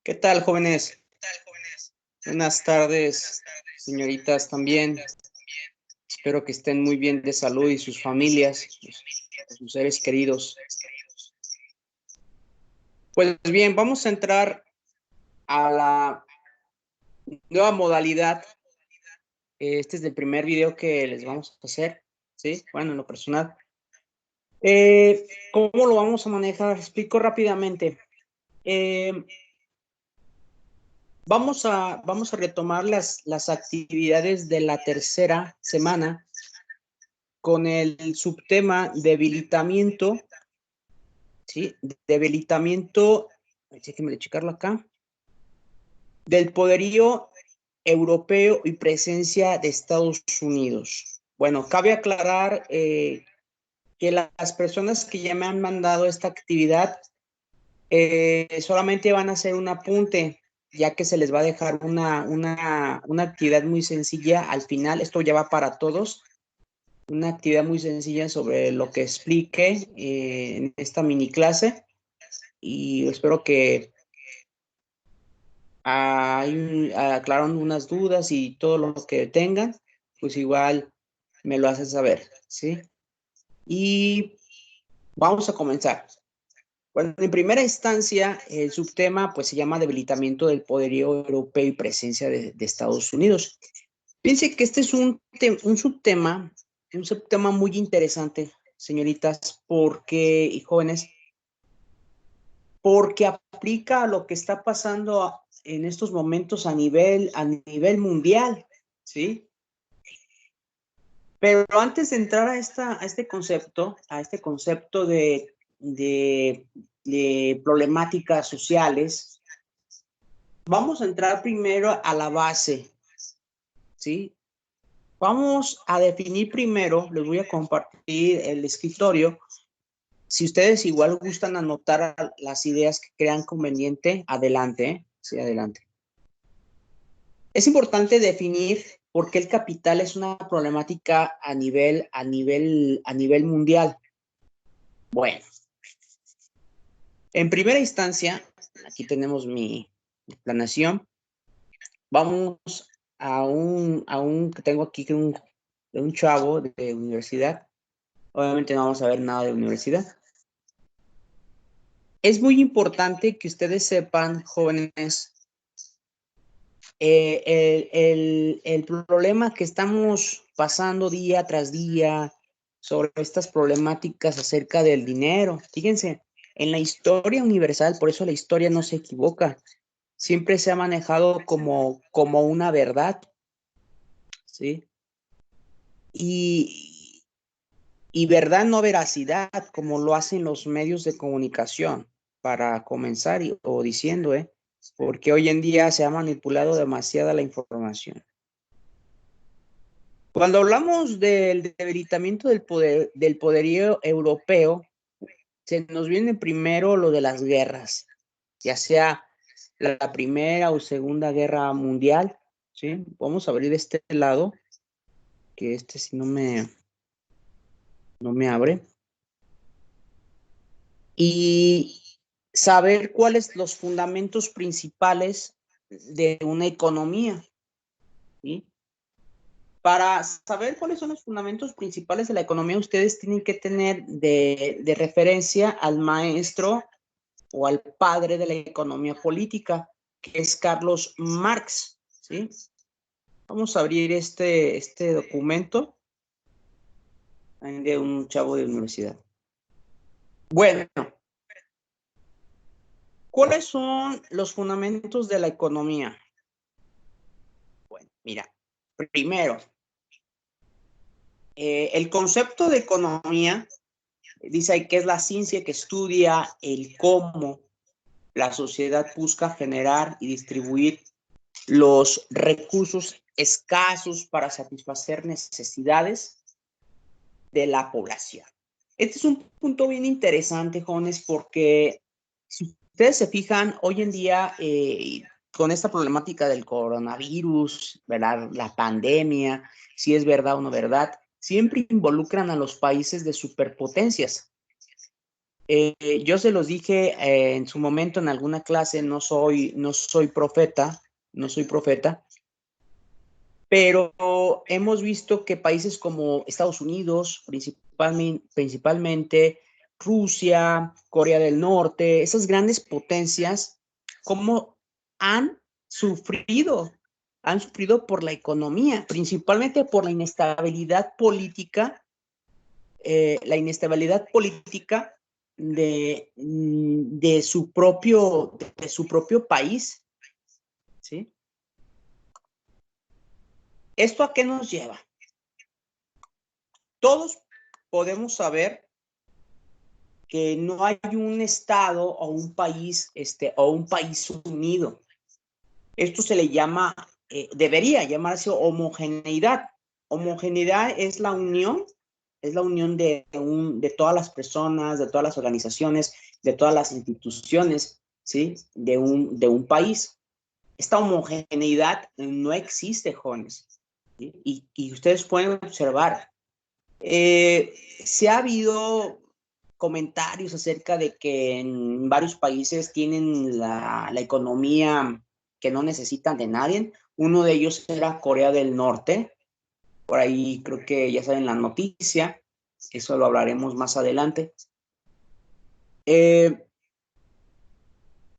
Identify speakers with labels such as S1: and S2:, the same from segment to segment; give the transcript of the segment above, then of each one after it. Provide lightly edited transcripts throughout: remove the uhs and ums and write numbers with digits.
S1: ¿Qué tal, jóvenes? Buenas tardes, señoritas también. Espero que estén muy bien de salud y sus familias, sus seres queridos. Pues bien, vamos a entrar a la nueva modalidad. Este es el primer video que les vamos a hacer, ¿sí? Bueno, en lo personal. ¿Cómo lo vamos a manejar? Explico rápidamente. Vamos a retomar las actividades de la tercera semana con el subtema debilitamiento, ¿sí? Debilitamiento, déjenme checarlo acá, del poderío europeo y presencia de Estados Unidos. Bueno, cabe aclarar que las personas que ya me han mandado esta actividad solamente van a hacer un apunte, ya que se les va a dejar una actividad muy sencilla al final. Esto ya va para todos. Una actividad muy sencilla sobre lo que explique en esta mini clase y espero que aclararon unas dudas y todo lo que tengan, pues igual me lo hacen saber, ¿sí? Y vamos a comenzar. Bueno, en primera instancia, el subtema pues se llama debilitamiento del poderío europeo y presencia de Estados Unidos. Piense que este es un subtema muy interesante, señoritas, porque, y jóvenes, porque aplica a lo que está pasando en estos momentos a nivel mundial, ¿sí? Pero antes de entrar a este concepto de problemáticas sociales, vamos a entrar primero a la base, ¿sí? Vamos a definir primero, les voy a compartir el escritorio. Si ustedes igual gustan anotar las ideas que crean conveniente, adelante, ¿eh? Sí, adelante. Es importante definir por qué el capital es una problemática a nivel mundial. Bueno, en primera instancia, aquí tenemos mi explanación. Vamos a un que tengo aquí de un chavo de universidad. Obviamente no vamos a ver nada de universidad. Es muy importante que ustedes sepan, jóvenes, el problema que estamos pasando día tras día sobre estas problemáticas acerca del dinero. Fíjense, en la historia universal, por eso la historia no se equivoca, siempre se ha manejado como una verdad, ¿sí? Y, y verdad, no veracidad, como lo hacen los medios de comunicación, para comenzar o diciendo, porque hoy en día se ha manipulado demasiada la información. Cuando hablamos del debilitamiento del poderío europeo, se nos viene primero lo de las guerras, ya sea la Primera o Segunda Guerra Mundial, ¿sí? Vamos a abrir este lado, que si no me abre. Y saber cuáles son los fundamentos principales de una economía, ¿sí? Para saber cuáles son los fundamentos principales de la economía, ustedes tienen que tener de referencia al maestro o al padre de la economía política, que es Carlos Marx, ¿sí? Vamos a abrir este documento de un chavo de universidad. Bueno, ¿cuáles son los fundamentos de la economía? Bueno, mira, primero, el concepto de economía dice que es la ciencia que estudia el cómo la sociedad busca generar y distribuir los recursos escasos para satisfacer necesidades de la población. Este es un punto bien interesante, jóvenes, porque si ustedes se fijan, hoy en día, con esta problemática del coronavirus, ¿verdad? La pandemia, si es verdad o no verdad, siempre involucran a los países de superpotencias. Yo se los dije en su momento en alguna clase, no soy profeta, no soy profeta, pero hemos visto que países como Estados Unidos, principalmente Rusia, Corea del Norte, esas grandes potencias, cómo han sufrido, han sufrido por la economía, principalmente por la inestabilidad política de su propio país, ¿sí? ¿Esto a qué nos lleva? Todos podemos saber que no hay un estado o un país unido. Esto se le llama, debería llamarse homogeneidad. Homogeneidad es la unión de todas las personas, de todas las organizaciones, de todas las instituciones, ¿sí? De un país. Esta homogeneidad no existe, jóvenes, ¿sí? Y ustedes pueden observar, se ha habido comentarios acerca de que en varios países tienen la economía que no necesitan de nadie. Uno de ellos era Corea del Norte. Por ahí creo que ya saben la noticia. Eso lo hablaremos más adelante.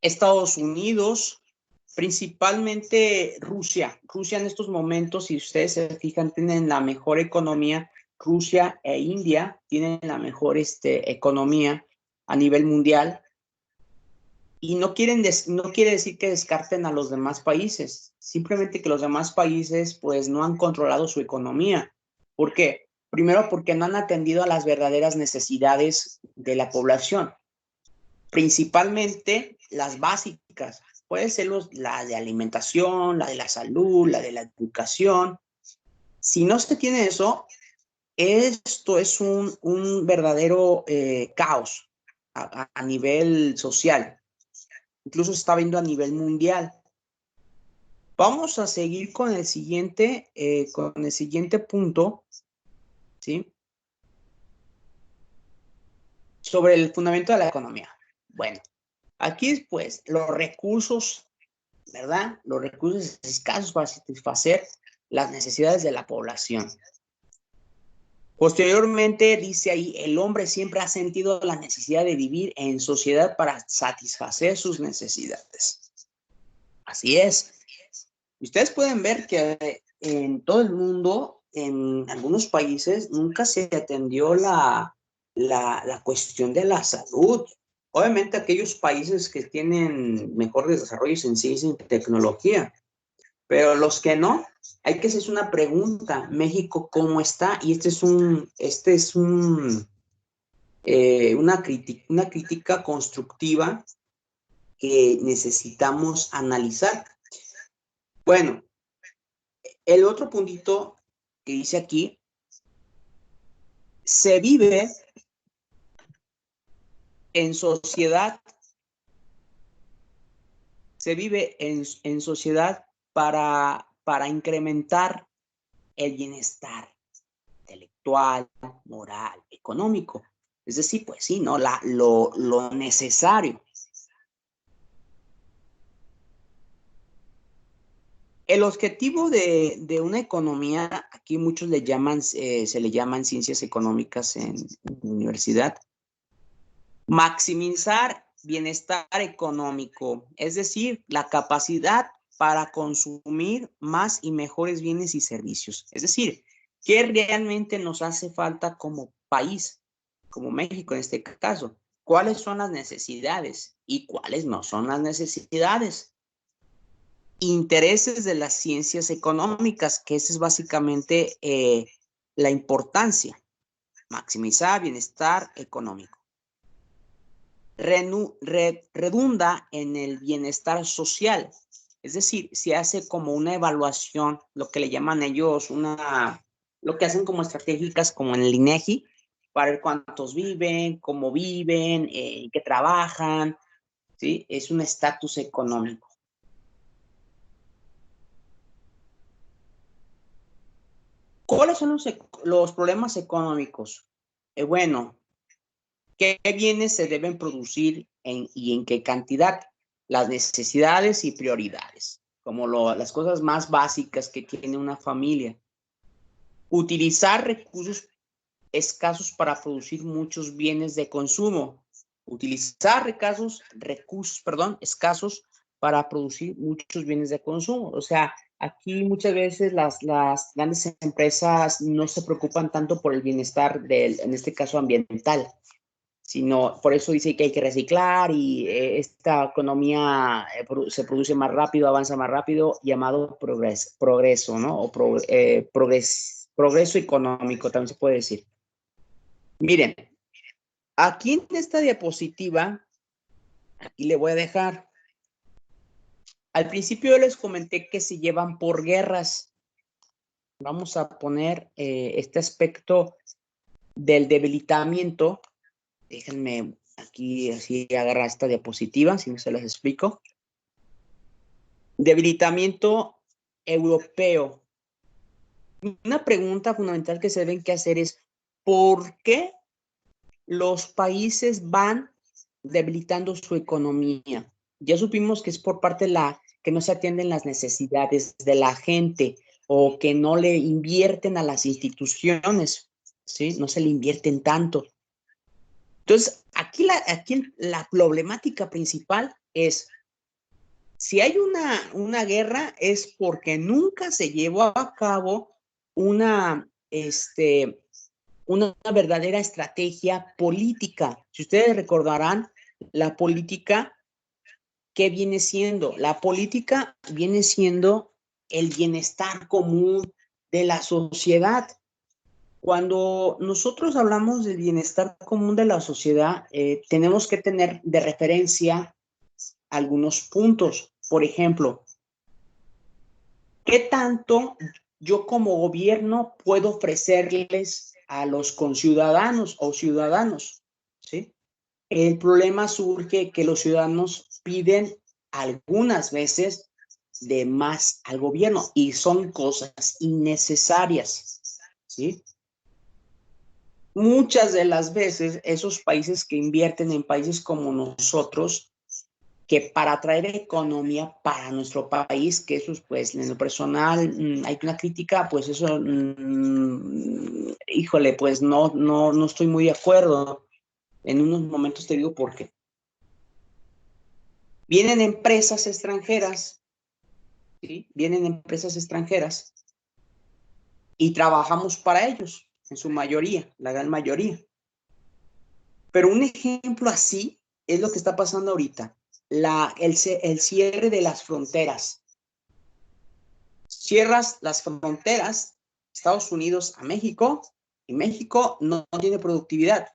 S1: Estados Unidos, principalmente Rusia. Rusia en estos momentos, si ustedes se fijan, tienen la mejor economía. Rusia e India tienen la mejor economía a nivel mundial. Y no quiere decir que descarten a los demás países, simplemente que los demás países pues no han controlado su economía. ¿Por qué? Primero porque no han atendido a las verdaderas necesidades de la población, principalmente las básicas. Puede ser la de alimentación, la de la salud, la de la educación. Si no se tiene eso, esto es un verdadero caos a nivel social. Incluso se está viendo a nivel mundial. Vamos a seguir con el siguiente punto, ¿sí? Sobre el fundamento de la economía. Bueno, aquí pues los recursos, ¿verdad? Los recursos escasos para satisfacer las necesidades de la población. Posteriormente, dice ahí, el hombre siempre ha sentido la necesidad de vivir en sociedad para satisfacer sus necesidades. Así es. Ustedes pueden ver que en todo el mundo, en algunos países, nunca se atendió la cuestión de la salud. Obviamente aquellos países que tienen mejores desarrollos en ciencia y tecnología, pero los que no, hay que hacerse una pregunta. México, ¿cómo está? Y una crítica constructiva que necesitamos analizar. Bueno, el otro puntito que dice aquí, se vive en sociedad, en sociedad para incrementar el bienestar intelectual, moral, económico. Es decir, pues sí, ¿no? Lo necesario. El objetivo de una economía, aquí muchos se le llaman ciencias económicas en la universidad, maximizar bienestar económico, es decir, la capacidad para consumir más y mejores bienes y servicios. Es decir, ¿qué realmente nos hace falta como país, como México en este caso? ¿Cuáles son las necesidades y cuáles no son las necesidades? Intereses de las ciencias económicas, que esa es básicamente la importancia, maximizar bienestar económico. Redunda en el bienestar social, es decir, se hace como una evaluación, lo que le llaman ellos lo que hacen como estratégicas como en el INEGI, para ver cuántos viven, cómo viven, qué trabajan, ¿sí? Es un estatus económico. ¿Cuáles son los problemas económicos? Bueno, ¿Qué bienes se deben producir y en qué cantidad? Las necesidades y prioridades, como las cosas más básicas que tiene una familia. Utilizar recursos escasos para producir muchos bienes de consumo. Utilizar recursos, escasos para producir muchos bienes de consumo. O sea, aquí muchas veces las grandes empresas no se preocupan tanto por el bienestar en este caso ambiental, sino por eso dice que hay que reciclar y esta economía se produce más rápido, avanza más rápido, llamado progreso, ¿no? O progreso económico, también se puede decir. Miren, aquí en esta diapositiva, aquí le voy a dejar. Al principio yo les comenté que se llevan por guerras. Vamos a poner este aspecto del debilitamiento. Déjenme aquí así agarrar esta diapositiva, si no se las explico. Debilitamiento europeo. Una pregunta fundamental que se deben que hacer es, ¿por qué los países van debilitando su economía? Ya supimos que es por parte de que no se atienden las necesidades de la gente o que no le invierten a las instituciones, ¿sí? No se le invierten tanto. Entonces, aquí la problemática principal es, si hay una guerra es porque nunca se llevó a cabo una verdadera estrategia política. Si ustedes recordarán, la política, ¿qué viene siendo? La política viene siendo el bienestar común de la sociedad. Cuando nosotros hablamos del bienestar común de la sociedad, tenemos que tener de referencia algunos puntos. Por ejemplo, ¿qué tanto yo como gobierno puedo ofrecerles a los conciudadanos o ciudadanos? ¿Sí? El problema surge que los ciudadanos piden algunas veces de más al gobierno y son cosas innecesarias, ¿sí? Muchas de las veces esos países que invierten en países como nosotros, que para traer economía para nuestro país, que eso pues en lo personal hay una crítica, pues eso, híjole, pues no estoy muy de acuerdo. En unos momentos te digo por qué. Vienen empresas extranjeras, ¿sí? Vienen empresas extranjeras y trabajamos para ellos, en su mayoría, la gran mayoría. Pero un ejemplo así es lo que está pasando ahorita, el cierre de las fronteras. Cierras las fronteras, Estados Unidos a México, y México no tiene productividad.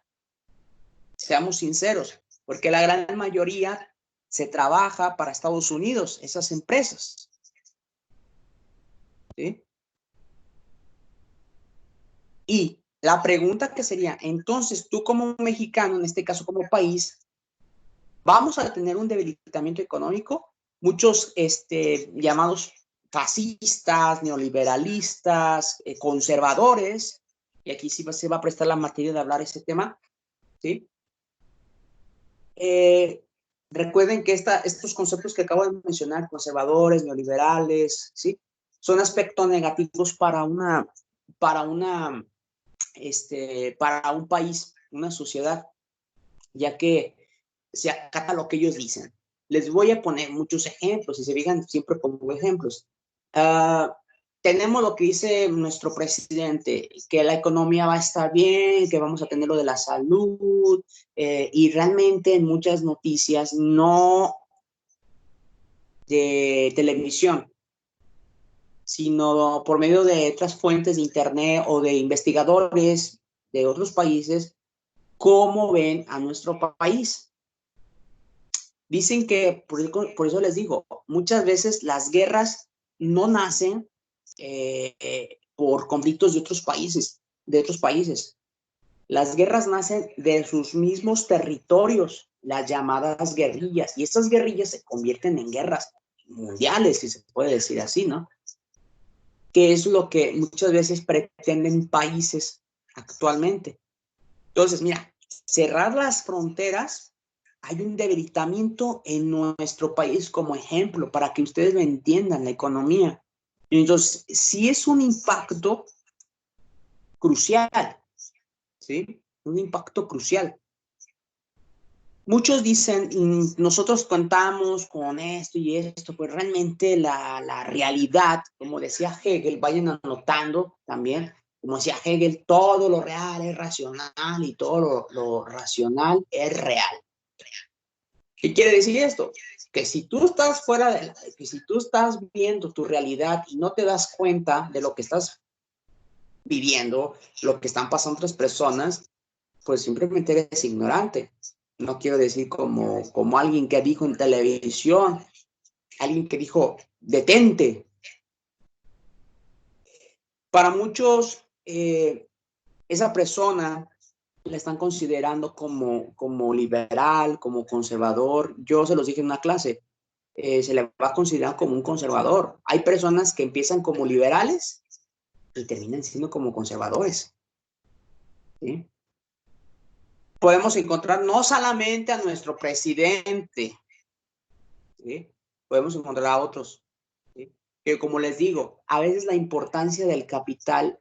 S1: Seamos sinceros, porque la gran mayoría se trabaja para Estados Unidos, esas empresas. ¿Sí? Y la pregunta que sería, entonces tú como mexicano, en este caso como país, ¿vamos a tener un debilitamiento económico? Muchos llamados fascistas, neoliberalistas, conservadores, y aquí sí se va a prestar la materia de hablar ese tema, ¿sí? Recuerden que estos conceptos que acabo de mencionar, conservadores, neoliberales, ¿sí? Son aspectos negativos para un país, una sociedad, ya que se acata lo que ellos dicen. Les voy a poner muchos ejemplos, y se fijan, siempre pongo ejemplos. Tenemos lo que dice nuestro presidente, que la economía va a estar bien, que vamos a tener lo de la salud, y realmente en muchas noticias no de televisión, sino por medio de otras fuentes de internet o de investigadores de otros países, cómo ven a nuestro país. Dicen que, por eso les digo, muchas veces las guerras no nacen por conflictos de otros países. Las guerras nacen de sus mismos territorios, las llamadas guerrillas, y estas guerrillas se convierten en guerras mundiales, si se puede decir así, ¿no? Que es lo que muchas veces pretenden países actualmente. Entonces, mira, cerrar las fronteras, hay un debilitamiento en nuestro país como ejemplo, para que ustedes lo entiendan, la economía. Entonces, sí es un impacto crucial, ¿sí? Un impacto crucial. Muchos dicen, nosotros contamos con esto y esto, pues realmente la realidad, como decía Hegel, vayan anotando también, como decía Hegel, todo lo real es racional y todo lo racional es real. ¿Qué quiere decir esto? Que si tú estás que si tú estás viendo tu realidad y no te das cuenta de lo que estás viviendo, lo que están pasando otras personas, pues simplemente eres ignorante. No quiero decir como alguien que dijo en televisión, alguien que dijo, detente. Para muchos, esa persona la están considerando como liberal, como conservador. Yo se los dije en una clase, se le va a considerar como un conservador. Hay personas que empiezan como liberales y terminan siendo como conservadores, ¿sí? Podemos encontrar no solamente a nuestro presidente, ¿sí? Podemos encontrar a otros, ¿sí? Que como les digo, a veces la importancia del capital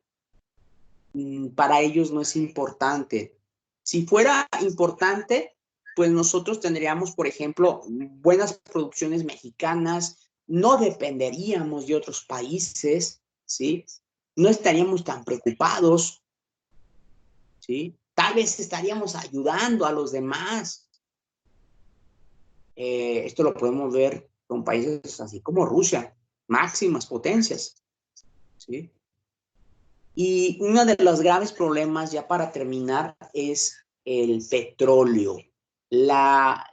S1: para ellos no es importante. Si fuera importante, pues nosotros tendríamos, por ejemplo, buenas producciones mexicanas, no dependeríamos de otros países, ¿sí? No estaríamos tan preocupados, ¿sí? Tal vez estaríamos ayudando a los demás. Esto lo podemos ver con países así como Rusia, máximas potencias, ¿sí? Y uno de los graves problemas, ya para terminar, es el petróleo. La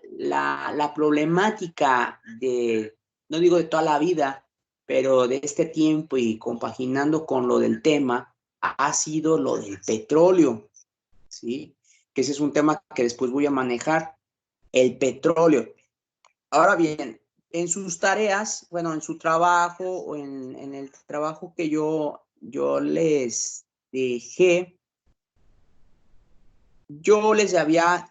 S1: problemática de, no digo de toda la vida, pero de este tiempo y compaginando con lo del tema, ha sido lo del petróleo, ¿sí? Que ese es un tema que después voy a manejar, el petróleo. Ahora bien, en sus tareas, bueno, en su trabajo o en el trabajo que yo les dejé, yo les había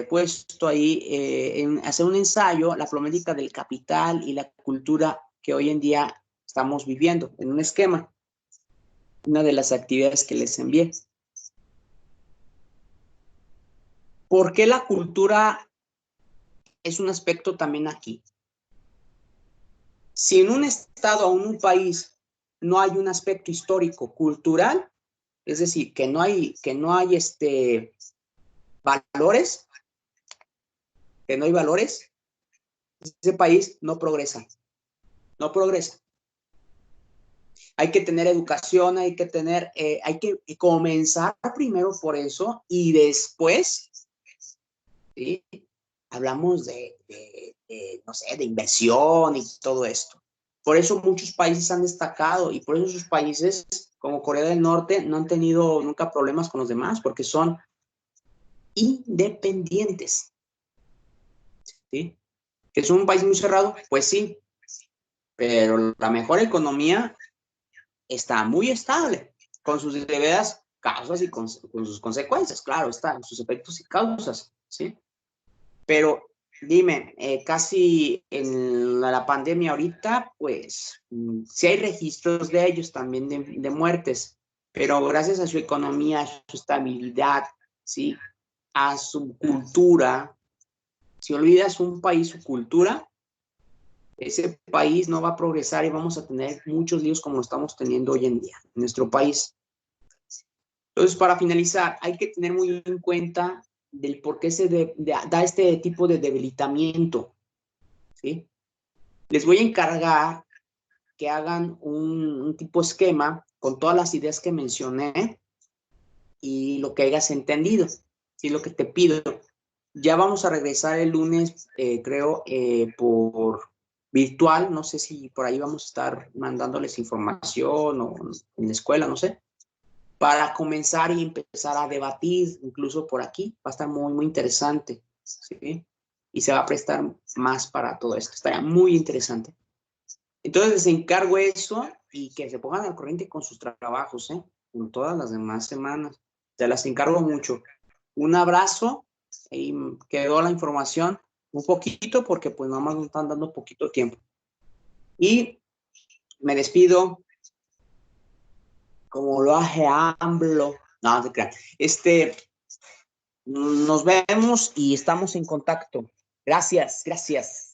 S1: puesto ahí en hacer un ensayo, la problemática del capital y la cultura que hoy en día estamos viviendo, en un esquema, una de las actividades que les envié. ¿Por qué la cultura es un aspecto también aquí? Si en un estado o en un país no hay un aspecto histórico, cultural, es decir, que no hay valores, que no hay valores, ese país no progresa, no progresa. Hay que tener educación, hay que comenzar primero por eso y después, ¿sí? Hablamos no sé, de inversión y todo esto. Por eso muchos países han destacado y por eso sus países como Corea del Norte no han tenido nunca problemas con los demás porque son independientes, ¿sí? ¿Que es un país muy cerrado? Pues sí, pero la mejor economía está muy estable, con sus debidas causas y con sus consecuencias, claro, están sus efectos y causas, ¿sí? Pero dime, casi en la pandemia ahorita, pues sí hay registros de ellos también de muertes, pero gracias a su economía, a su estabilidad, ¿sí? A su cultura, si olvidas un país, su cultura, ese país no va a progresar y vamos a tener muchos líos como lo estamos teniendo hoy en día en nuestro país. Entonces, para finalizar, hay que tener muy en cuenta del por qué da este tipo de debilitamiento, ¿sí? Les voy a encargar que hagan un tipo esquema con todas las ideas que mencioné y lo que hayas entendido, ¿sí? Lo que te pido. Ya vamos a regresar el lunes, creo, por virtual. No sé si por ahí vamos a estar mandándoles información o en la escuela, no sé, para comenzar y empezar a debatir, incluso por aquí. Va a estar muy, muy interesante, ¿sí? Y se va a prestar más para todo esto. Estaría muy interesante. Entonces les encargo eso y que se pongan al corriente con sus trabajos, ¿eh? Con todas las demás semanas. Te las encargo mucho. Un abrazo y quedó la información un poquito porque pues nada más nos están dando poquito tiempo. Y me despido como lo hace AMLO. No, te creas. Nos vemos y estamos en contacto. Gracias, gracias.